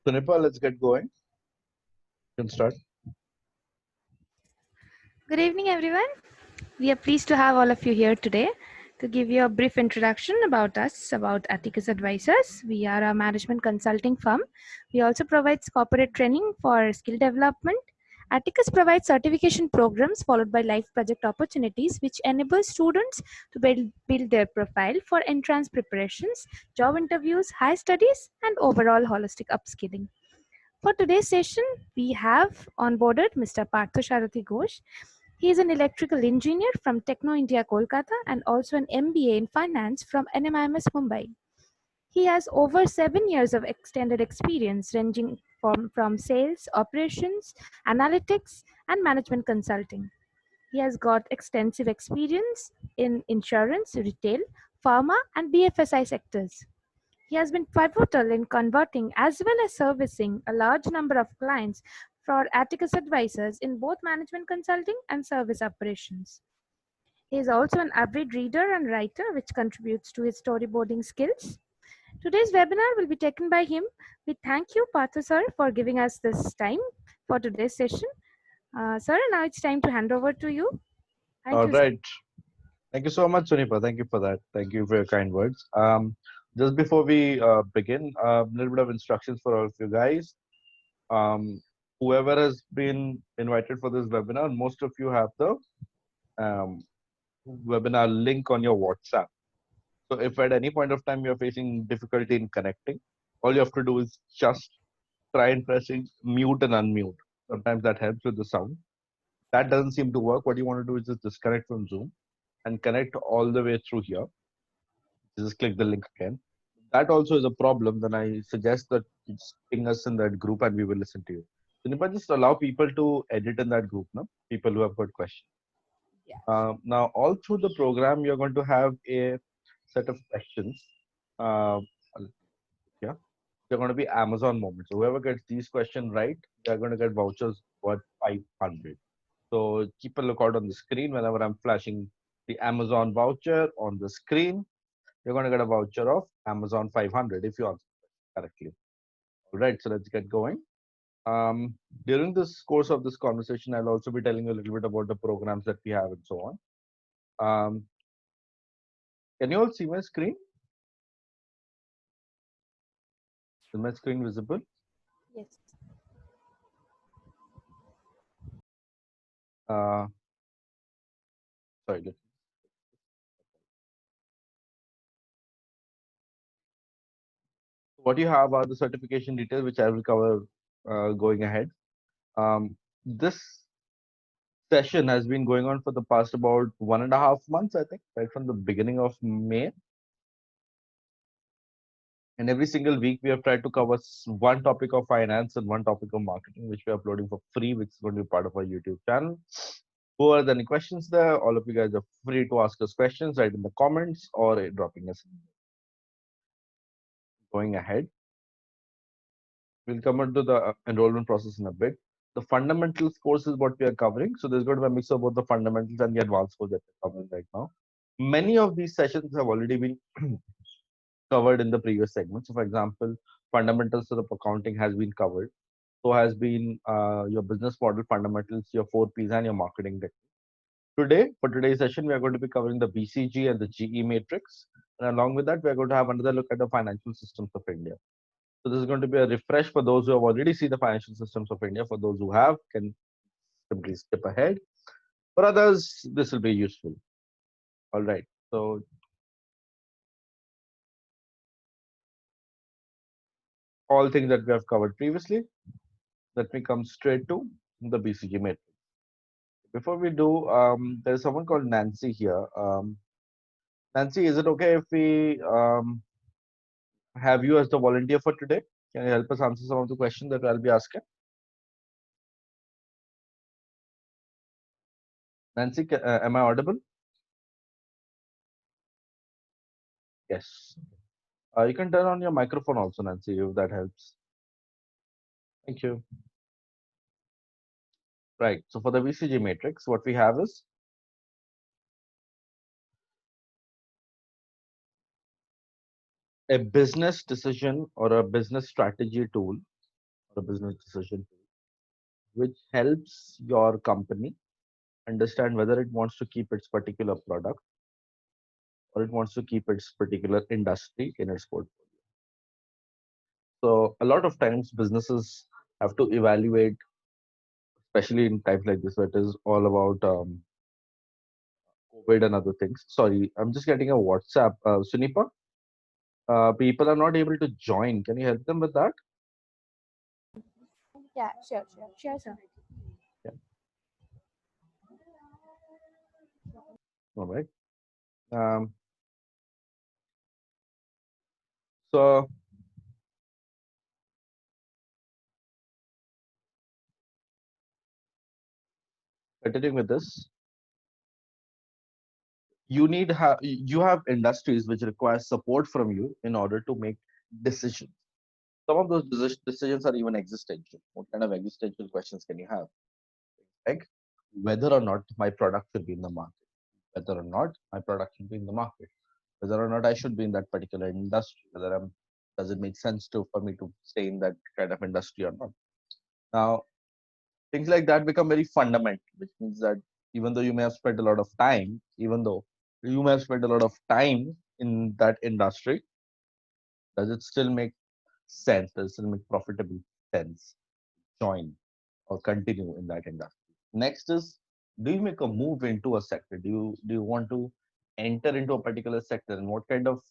Sunipa, let's get going. You can start. Good evening, everyone. We are pleased to have all of you here today to give you a brief introduction about us, about Atticus Advisors. We are a management consulting firm. We also provide corporate training for skill development. Atticus provides certification programs followed by life project opportunities, which enable students to build their profile for entrance preparations, job interviews, higher studies, and overall holistic upskilling. For today's session, we have onboarded Mr. Partho Sharathi Ghosh. He is an electrical engineer from Techno India Kolkata and also an MBA in finance from NMIMS Mumbai. He has over 7 years of extended experience ranging from sales, operations, analytics, and management consulting. He has got extensive experience in insurance, retail, pharma, and BFSI sectors. He has been pivotal in converting as well as servicing a large number of clients for Atticus Advisors in both management consulting and service operations. He is also an avid reader and writer, which contributes to his storyboarding skills. Today's webinar will be taken by him. We thank you, Partha sir, for giving us this time for today's session. Sir, now it's time to hand over to you. Thank All you, sir. right. Thank you so much, Sunipa. Thank you for that. Thank you for your kind words. Just before we begin, a little bit of instructions for all of you guys. Whoever has been invited for this webinar, most of you have the um, webinar link on your WhatsApp. So if at any point of time you're facing difficulty in connecting, all you have to do is just try and pressing mute and unmute. Sometimes that helps with the sound. That doesn't seem to work. What you want to do is just disconnect from Zoom and connect all the way through here. Just click the link again. That also is a problem. Then I suggest that you just ping us in that group and we will listen to you. So Nipa, just allow people to edit in that group, no? People who have got questions. Now, all through the program, you're going to have a set of questions. Uh, yeah, they're going to be Amazon moments. So whoever gets these questions right, they're going to get vouchers worth 500. So keep a lookout on the screen whenever I'm flashing the Amazon voucher on the screen. You're going to get a voucher of Amazon 500 if you answer correctly. All right, so let's get going. During this course of this conversation, I'll also be telling you a little bit about the programs that we have and so on. Can you all see my screen? Is my screen visible? Yes. Sorry. What you have are the certification details, which I will cover going ahead. This session has been going on for the past about 1.5 months, I think, right from the beginning of May. And every single week, we have tried to cover one topic of finance and one topic of marketing, which we are uploading for free, which is going to be part of our YouTube channel. Who are there any questions there? All of you guys are free to ask us questions right in the comments or dropping us. Going ahead, we'll come into the enrollment process in a bit. The fundamentals course is what we are covering. So there's going to be a mix of both the fundamentals and the advanced course that we're covering right now. Many of these sessions have already been covered in the previous segment. So for example, fundamentals of accounting has been covered. So has been your business model fundamentals, your 4Ps and your marketing techniques. Today, for today's session, we are going to be covering the BCG and the GE Matrix. And along with that, we are going to have another look at the financial systems of India. So this is going to be a refresh for those who have already seen the financial systems of India. For those who have, can simply skip ahead. For others, this will be useful. All right. So all things that we have covered previously, let me come straight to the BCG Matrix. Before we do, there's someone called Nancy here. Nancy, is it okay if we have you as the volunteer for today? Can you help us answer some of the questions that I'll be asking? Nancy, am I audible? Yes. You can turn on your microphone also, Nancy, if that helps. Thank you. Right. So for the BCG matrix, what we have is a business decision or a business strategy tool the business decision tool, which helps your company understand whether it wants to keep its particular product or it wants to keep its particular industry in its portfolio. So a lot of times businesses have to evaluate, especially in times like this, where it is all about COVID and other things. Sorry, I'm just getting a WhatsApp. Sunipa, people are not able to join. Can you help them with that? Yeah, sure, sir. Yeah. All right. Um, so continuing with this, you have industries which require support from you in order to make decisions. Some of those decisions are even existential. What kind of existential questions can you have? Like whether or not my product should be in the market, whether or not my product should be in the market, whether or not I should be in that particular industry, whether does it make sense to for me to stay in that kind of industry or not. Now, things like that become very fundamental, which means that even though you may have spent a lot of time, even though you may have spent a lot of time in that industry, does it still make sense? Does it still make profitable sense? Join or continue in that industry. Next is, do you make a move into a sector? Do you want to enter into a particular sector, and what kind of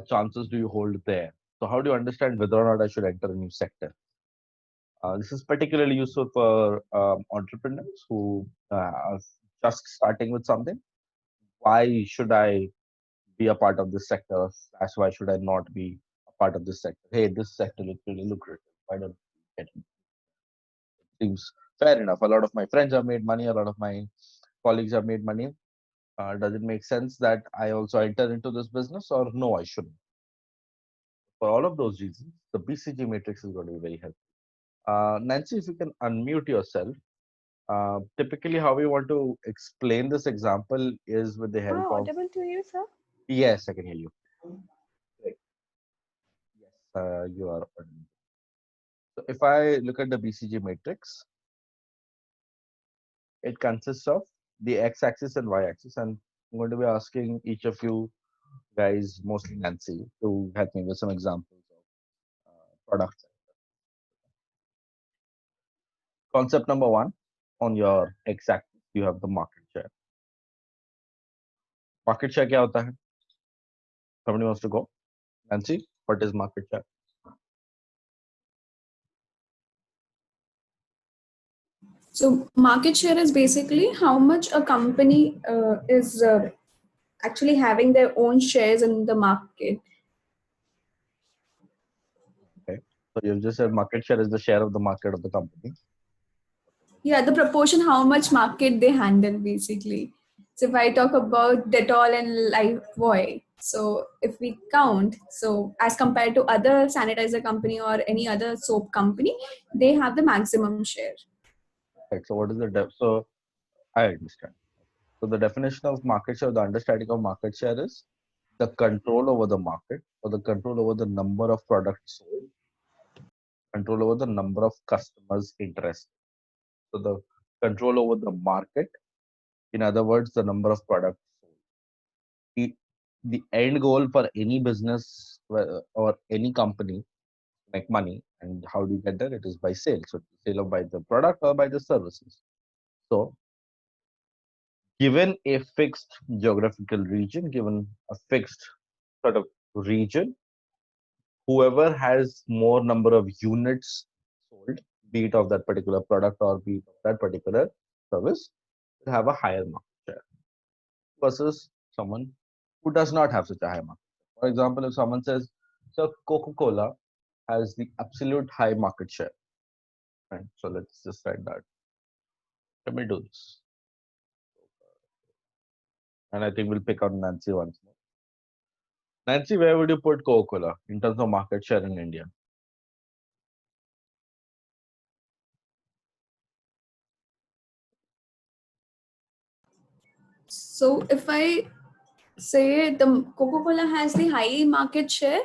chances do you hold there? So how do you understand whether or not I should enter a new sector? This is particularly useful for entrepreneurs who are just starting with something. Why should I be a part of this sector? That's why should I not be a part of this sector? Hey, this sector looks really lucrative. Why don't I get it? Seems fair enough. A lot of my friends have made money. A lot of my colleagues have made money. Does it make sense that I also enter into this business, or no, I shouldn't? For all of those reasons, the BCG matrix is going to be very helpful. Nancy, if you can unmute yourself. Typically, how we want to explain this example is with the Am I help of. audible to you, sir? Yes, I can hear you. Great. Yes, you are audible. So if I look at the BCG matrix, it consists of the x-axis and y-axis, and I'm going to be asking each of you guys, mostly Nancy, to help me with some examples of products. Concept number one, on your x-axis, you have the market share. Market share क्या होता है? Somebody wants to go? Nancy, what is market share? So market share is basically how much a company is actually having their own shares in the market. Okay. So you've just said market share is the share of the market of the company. Yeah, the proportion how much market they handle basically. So if I talk about Dettol and Lifebuoy, so if we count, so as compared to other sanitizer company or any other soap company, they have the maximum share. Right. So what is the so I understand. So the definition of market share, the understanding of market share is the control over the market or the control over the number of products sold, control over the number of customers interested. So the control over the market, in other words, the number of products sold. The end goal for any business or any company to make money, and how do you get there? It is by sale. So sale of by the product or by the services. So given a fixed geographical region, given a fixed sort of region, whoever has more number of units sold, be it of that particular product or be it of that particular service, will have a higher market share versus someone who does not have such a high market share. For example, if someone says, so Coca-Cola has the absolute high market share. Right? So let's just write that. Let me do this. And I think we'll pick on Nancy once more. Nancy, where would you put Coca-Cola in terms of market share in India? So if I say the Coca-Cola has the high market share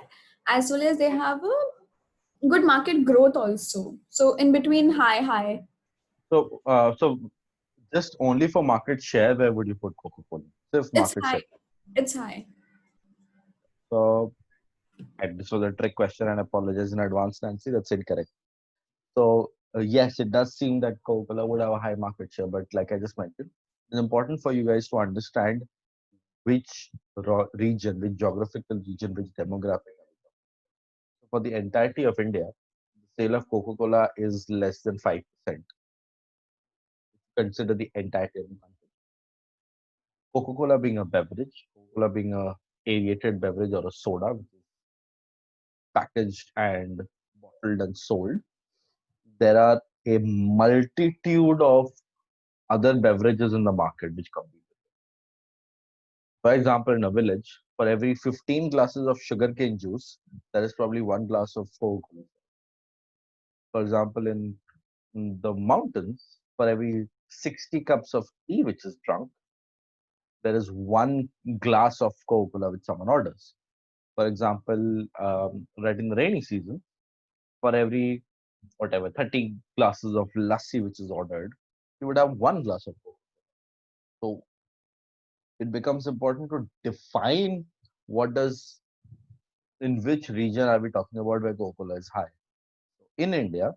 as well as they have a good market growth also. So in between high, So just only for market share, where would you put Coca-Cola? Just it's market share. high. It's high. So, and this was a trick question, and I apologize in advance, Nancy. That's incorrect. So, yes, it does seem that Coca-Cola would have a high market share, but like I just mentioned, it's important for you guys to understand which region, which geographical region, which demographic. For the entirety of India, the sale of Coca-Cola is less than 5%. Consider the entirety of the country. Coca-Cola being a beverage, Coca-Cola being a aerated beverage or a soda, which is packaged and bottled and sold. There are a multitude of other beverages in the market which compete. For example, in a village, for every 15 glasses of sugarcane juice, there is probably one glass of Coca-Cola. For example, in the mountains, for every 60 cups of tea which is drunk, there is one glass of Coca-Cola which someone orders. For example, right in the rainy season, for every whatever 30 glasses of lassi which is ordered, you would have one glass of Coke. So it becomes important to define what does in which region are we talking about where Coca-Cola is high. In India,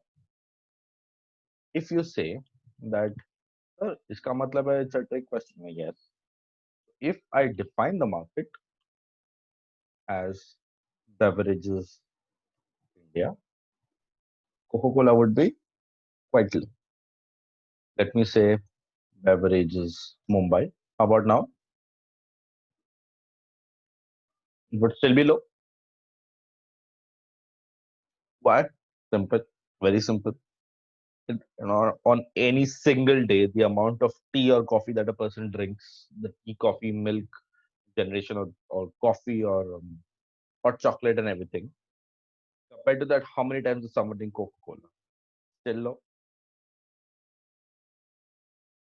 if you say that iska matlab hai, it's a trick question, I guess. If I define the market as beverages India, Coca-Cola would be quite low. Let me say beverages Mumbai. How about now? It would still be low. Why? Simple, very simple. On any single day, the amount of tea or coffee that a person drinks, the tea, coffee, milk generation, or coffee or hot chocolate and everything, compared to that, how many times does someone drink Coca-Cola? Still low.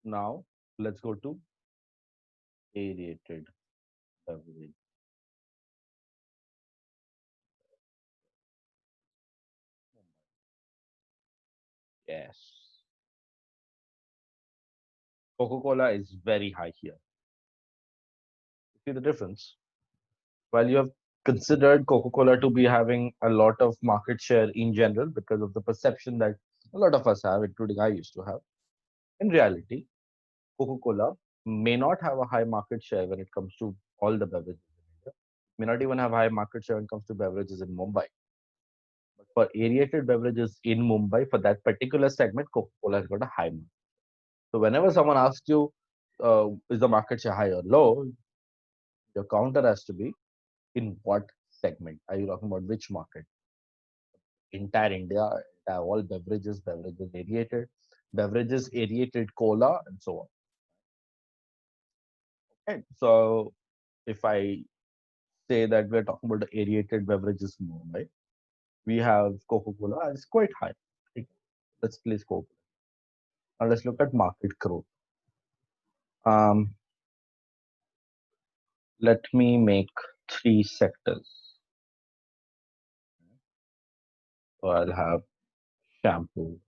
Now, let's go to aerated beverage. Yes. Coca-Cola is very high here. See the difference? While you have considered Coca-Cola to be having a lot of market share in general because of the perception that a lot of us have, including I used to have, in reality, Coca-Cola may not have a high market share when it comes to all the beverages in India. May not even have high market share when it comes to beverages in Mumbai. But for aerated beverages in Mumbai, for that particular segment, Coca-Cola has got a high market. So whenever someone asks you, is the market share high or low, your counter has to be in what segment? Are you talking about which market? Entire India, entire all beverages aerated cola, and so on. And so if I say that we're talking about the aerated beverages in Mumbai, we have Coca-Cola as quite high. Okay, let's place Coca. Now let's look at market growth. Um, let me make three sectors. So I'll have shampoo.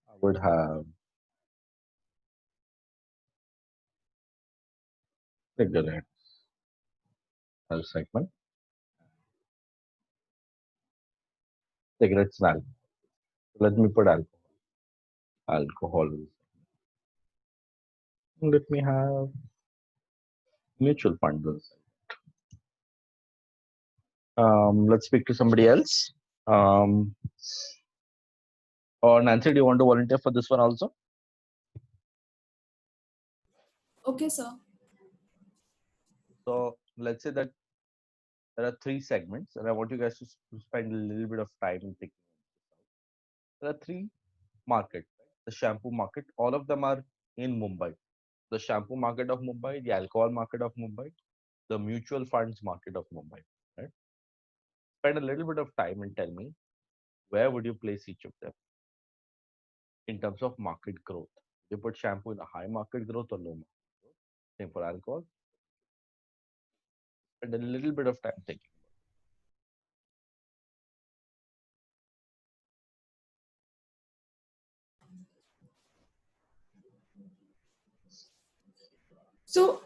I would have cigarettes as segment. Cigarettes and alcohol. Let me put alcohol. Alcohol. Let me have mutual funds. Let's speak to somebody else. Um, or Nancy, do you want to volunteer for this one also? Okay, sir. So let's say that there are three segments, and I want you guys to spend a little bit of time in thinking this out. There are three markets. Right? The shampoo market, all of them are in Mumbai. The shampoo market of Mumbai, the alcohol market of Mumbai, the mutual funds market of Mumbai. Right? Spend a little bit of time and tell me where would you place each of them in terms of market growth. You put shampoo in a high market growth or low market growth. Same for alcohol. and a little bit of time thinking. So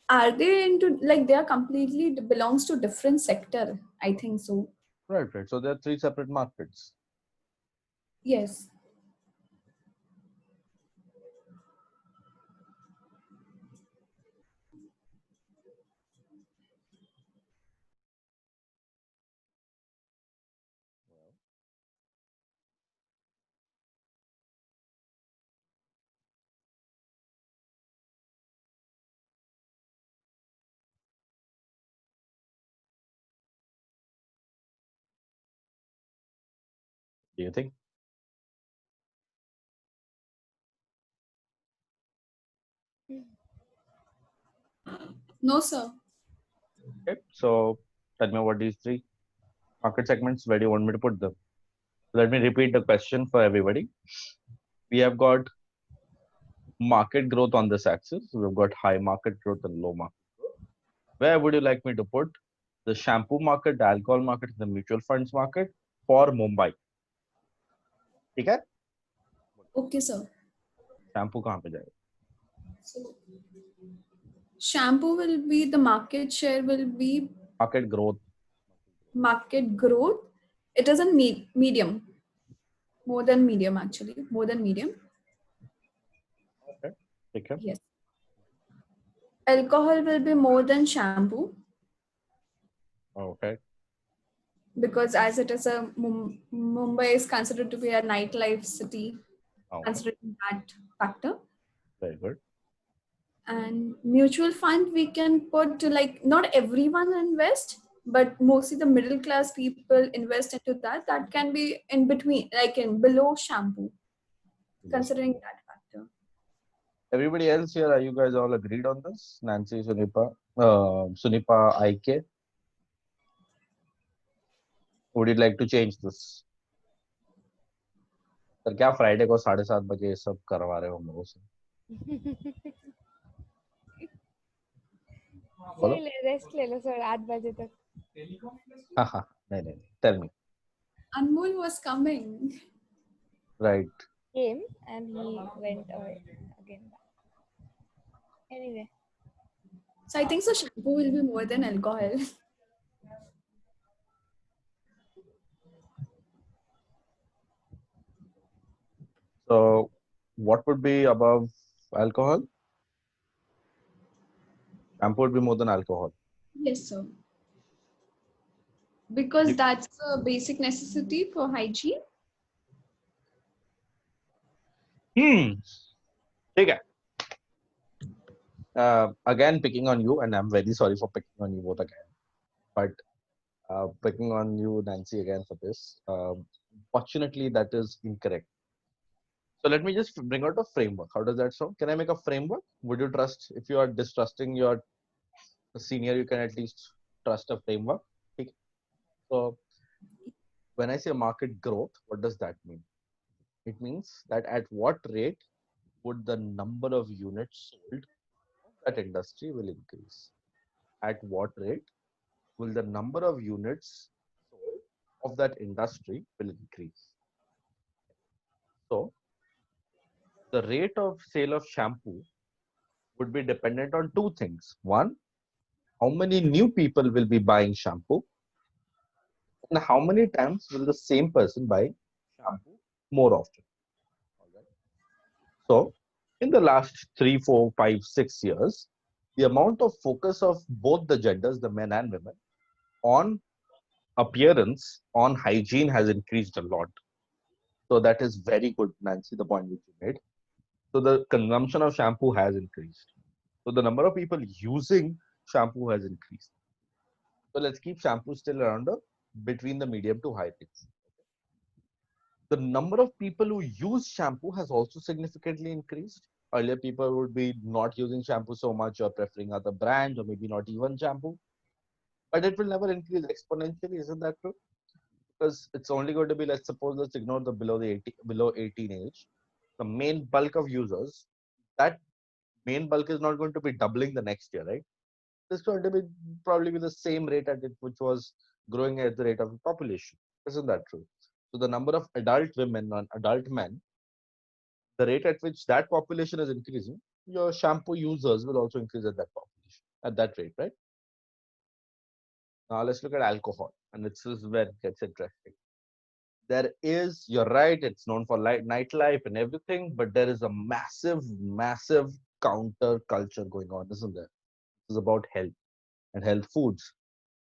are they into like they are completely belongs to different sector? I think so. Right, right. So there are three separate markets. Yes. Do you think? No, sir. Okay. So tell me what these three market segments, where do you want me to put them? Let me repeat the question for everybody. We have got market growth on this axis. We've got high market growth and low market. Where would you like me to put the shampoo market, the alcohol market, the mutual funds market for Mumbai? ठीक है? Okay, sir. Shampoo कहाँ पे जाएगा? So shampoo will be the market share will be Market growth. market growth. It is a medium, more than medium actually, more than medium. Okay. ठीक है. Yes. Alcohol will be more than shampoo Okay. because as it is a Mumbai is considered to be a nightlife city, Okay. considering that factor. Very good. And mutual fund we can put to like not everyone invest, but mostly the middle class people invest into that. That can be in between, like in below shampoo, considering that factor. Everybody else here, are you guys all agreed on this? Nancy, Sunipa, Sunipa, IK. Would you like to change this? Sir क्या Friday को 7:30 बजे सब करवा रहे हो हम लोगों से? बोलो. रेस्ट ले लो सर 8 बजे तक. हाँ हाँ. नहीं नहीं. Tell me. Anmol was coming. Right. Came and he went away again. Anyway. So I think so shampoo will be more than alcohol. So, what would be above alcohol? Shampoo would be more than alcohol. Yes, sir. Because You- that's a basic necessity for hygiene. ठीक है. Again, picking on you, and I'm very sorry for picking on you both again. But picking on you, Nancy, again for this. Fortunately, that is incorrect. So let me just bring out a framework. How does that sound? Can I make a framework? Would you trust, if you are distrusting your senior, you can at least trust a framework? Okay. So when I say market growth, what does that mean? It means that at what rate would the number of units sold of that industry will increase? At what rate will the number of units sold of that industry will increase? So the rate of sale of shampoo would be dependent on two things. One, how many new people will be buying shampoo, and how many times will the same person buy shampoo more often. All right. So in the last 3, 4, 5, 6 years, the amount of focus of both the genders, the men and women, on appearance, on hygiene has increased a lot. So that is very good, Nancy, the point which you made. So the consumption of shampoo has increased. So the number of people using shampoo has increased. So let's keep shampoo still around between the medium to high rates. The number of people who use shampoo has also significantly increased. Earlier, people would be not using shampoo so much or preferring other brands or maybe not even shampoo. But it will never increase exponentially, isn't that true? Because it's only going to be, let's ignore the below 18 age. The main bulk of users, that main bulk is not going to be doubling the next year, right? It's going to be probably be the same rate at it which was growing at the rate of the population. Isn't that true? So the number of adult women and adult men, the rate at which that population is increasing, your shampoo users will also increase at that population, at that rate, right? Now let's look at alcohol, and this is where it gets interesting. There is, you're right, it's known for nightlife and everything, but there is a massive counter culture going on, isn't there? This is about health and health foods.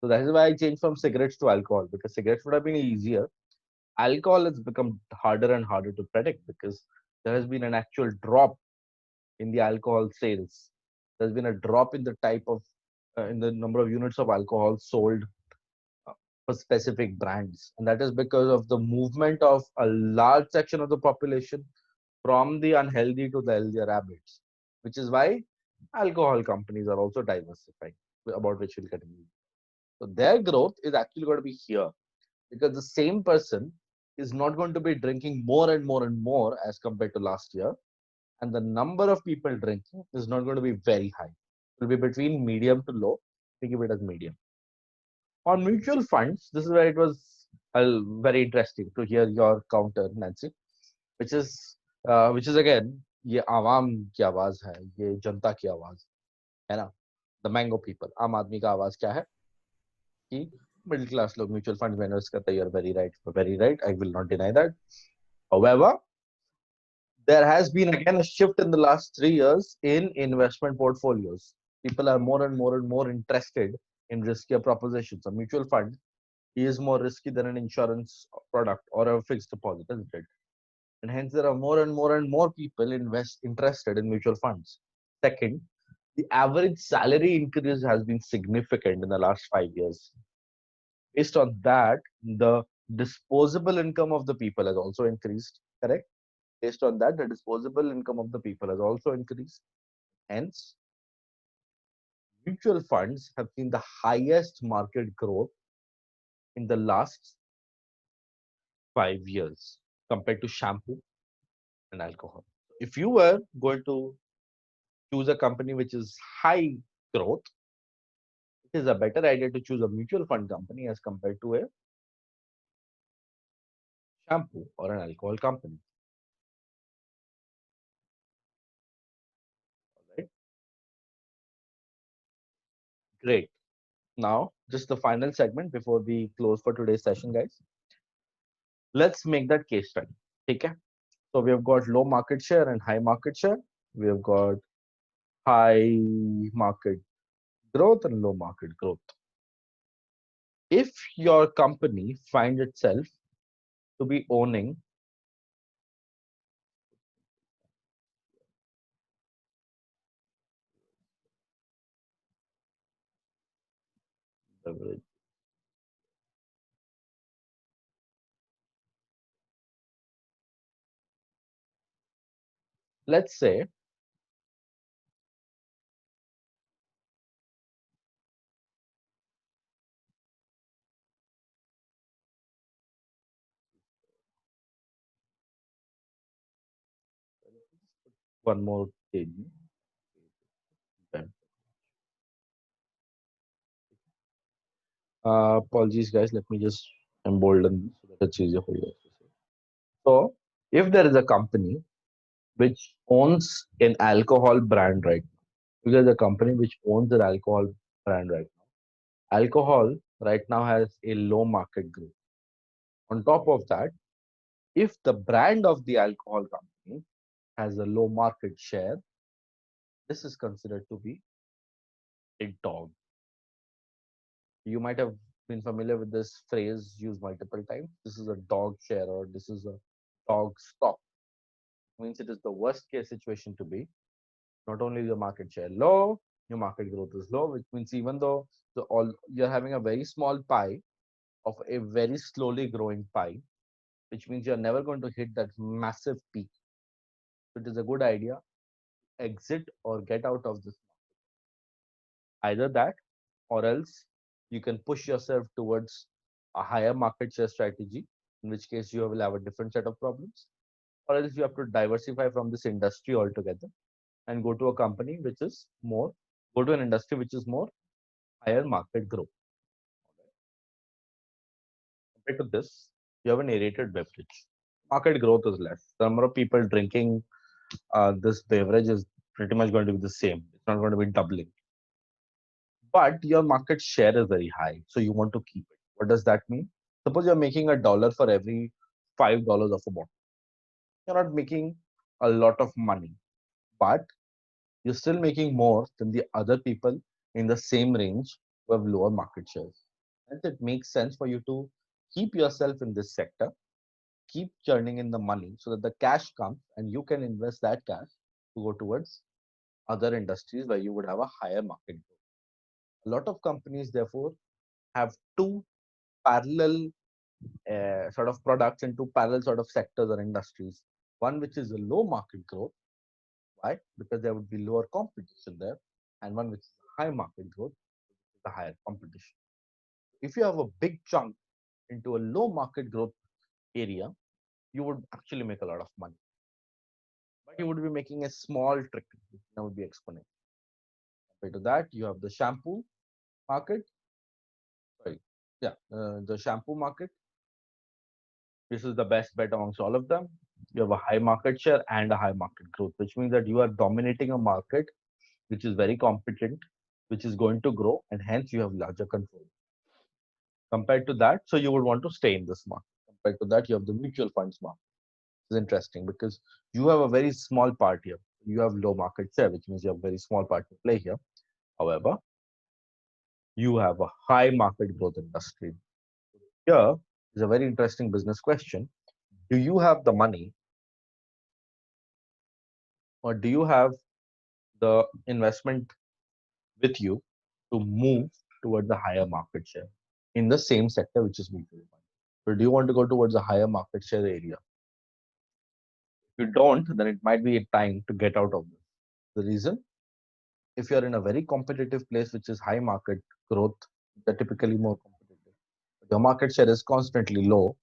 So that is why I changed from cigarettes to alcohol, because cigarettes would have been easier. Alcohol has become harder and harder to predict because there has been an actual drop in the alcohol sales. There's been a drop in the type of in the number of units of alcohol sold uh, for specific brands, and that is because of the movement of a large section of the population from the unhealthy to the healthier habits, which is why alcohol companies are also diversifying, about which we'll get into. So their growth is actually going to be here because the same person is not going to be drinking more and more and more as compared to last year, and the number of people drinking is not going to be very high. It will be between medium to low. Think of it as medium. On mutual funds, this is where it was very interesting to hear your counter, Nancy, which is again ये आवाम की आवाज है, ये जनता की आवाज है ना, the mango people, आम आदमी का आवाज क्या है कि मिडिल क्लास लोग म्यूचुअल फंड में इन्वेस्ट करते हैं. You are very right, I will not deny that. However, there has been again a shift in the last 3 years in investment portfolios. People are more and more and more interested in riskier propositions. A mutual fund is more risky than an insurance product or a fixed deposit, isn't it? And hence there are more and more and more people interested in mutual funds. Second, the average salary increase has been significant in the last 5 years. Based on that, the disposable income of the people has also increased. Correct? Based on that, the disposable income of the people has also increased. Hence, mutual funds have seen the highest market growth in the last 5 years compared to shampoo and alcohol. If you were going to choose a company which is high growth, it is a better idea to choose a mutual fund company as compared to a shampoo or an alcohol company. Right? Great. Now, just the final segment before we close for today's session, guys. Let's make that case study. Okay. So we have got low market share and high market share. We have got high market growth and low market growth. If your company finds itself to be owning beverage, let's say one more thing. Apologies, guys. Let me just embolden this so that it's easier for you. So, if there is a company which owns an alcohol brand right now, if there's a company which owns an alcohol brand right now, alcohol right now has a low market growth. On top of that, if the brand of the alcohol company has a low market share, this is considered to be a dog. You might have been familiar with this phrase used multiple times. This is a dog share or this is a dog stock. Means it is the worst case situation to be. Not only your market share low, your market growth is low, which means even though you're having a very small pie of a very slowly growing pie, which means you're never going to hit that massive peak. So it is a good idea exit or get out of this. Either that or else you can push yourself towards a higher market share strategy, in which case you will have a different set of problems, or else you have to diversify from this industry altogether and go to a company which is more, go to an industry which is more higher market growth. Compared to this, you have an aerated beverage. Market growth is less. The number of people drinking this beverage is pretty much going to be the same. It's not going to be doubling. But your market share is very high, so you want to keep it. What does that mean? Suppose you're making $1 for every $5 of a bottle. You're not making a lot of money, but you're still making more than the other people in the same range who have lower market shares. And it makes sense for you to keep yourself in this sector, keep churning in the money so that the cash comes and you can invest that cash to go towards other industries where you would have a higher market growth. A lot of companies, therefore, have two parallel sort of products in two parallel sort of sectors or industries. One which is a low market growth. Why? Because there would be lower competition there, and one which is high market growth, the higher competition. If you have a big chunk into a low market growth area, you would actually make a lot of money. But you would be making a small trick, that would be exponential. Compared to that, you have the shampoo market. Sorry, yeah, the shampoo market. This is the best bet amongst all of them. You have a high market share and a high market growth, which means that you are dominating a market which is very competent, which is going to grow, and hence you have larger control. Compared to that, so you would want to stay in this market. Compared to that, you have the mutual funds market. It's interesting because you have a very small part here. You have low market share, which means you have a very small part to play here. However, you have a high market growth industry. Here is a very interesting business question. Do you have the money or do you have the investment with you to move towards a higher market share in the same sector, which is mutual fund? So do you want to go towards a higher market share area? If you don't, then it might be a time to get out of this. The reason, if you're in a very competitive place, which is high market growth, they're typically more competitive. But your market share is constantly low.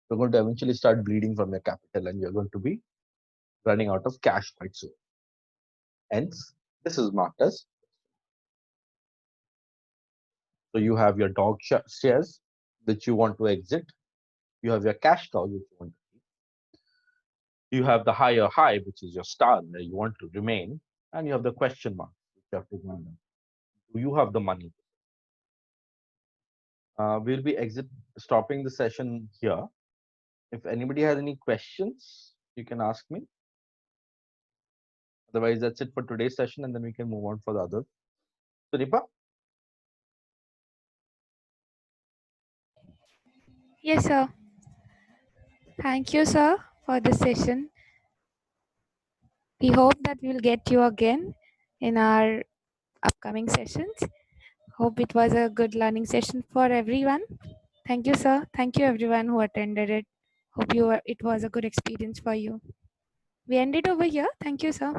You're going to eventually start bleeding from your capital and you're going to be running out of cash quite soon. Hence, this is marked as. So you have your dog shares, which you want to exit. You have your cash cow, which you want to keep. You have the higher high, which is your star, where you want to remain. And you have the question mark, which you have to remember. Do you have the money? We'll be stopping the session here. If anybody has any questions, you can ask me. Otherwise, that's it for today's session, and then we can move on for the others. Sunipa? Yes, sir. Thank you, sir, for this session. We hope that we'll get you again in our upcoming sessions. Hope it was a good learning session for everyone. Thank you, sir. Thank you, everyone who attended it. Hope it was a good experience for you. We end it over here. Thank you, sir.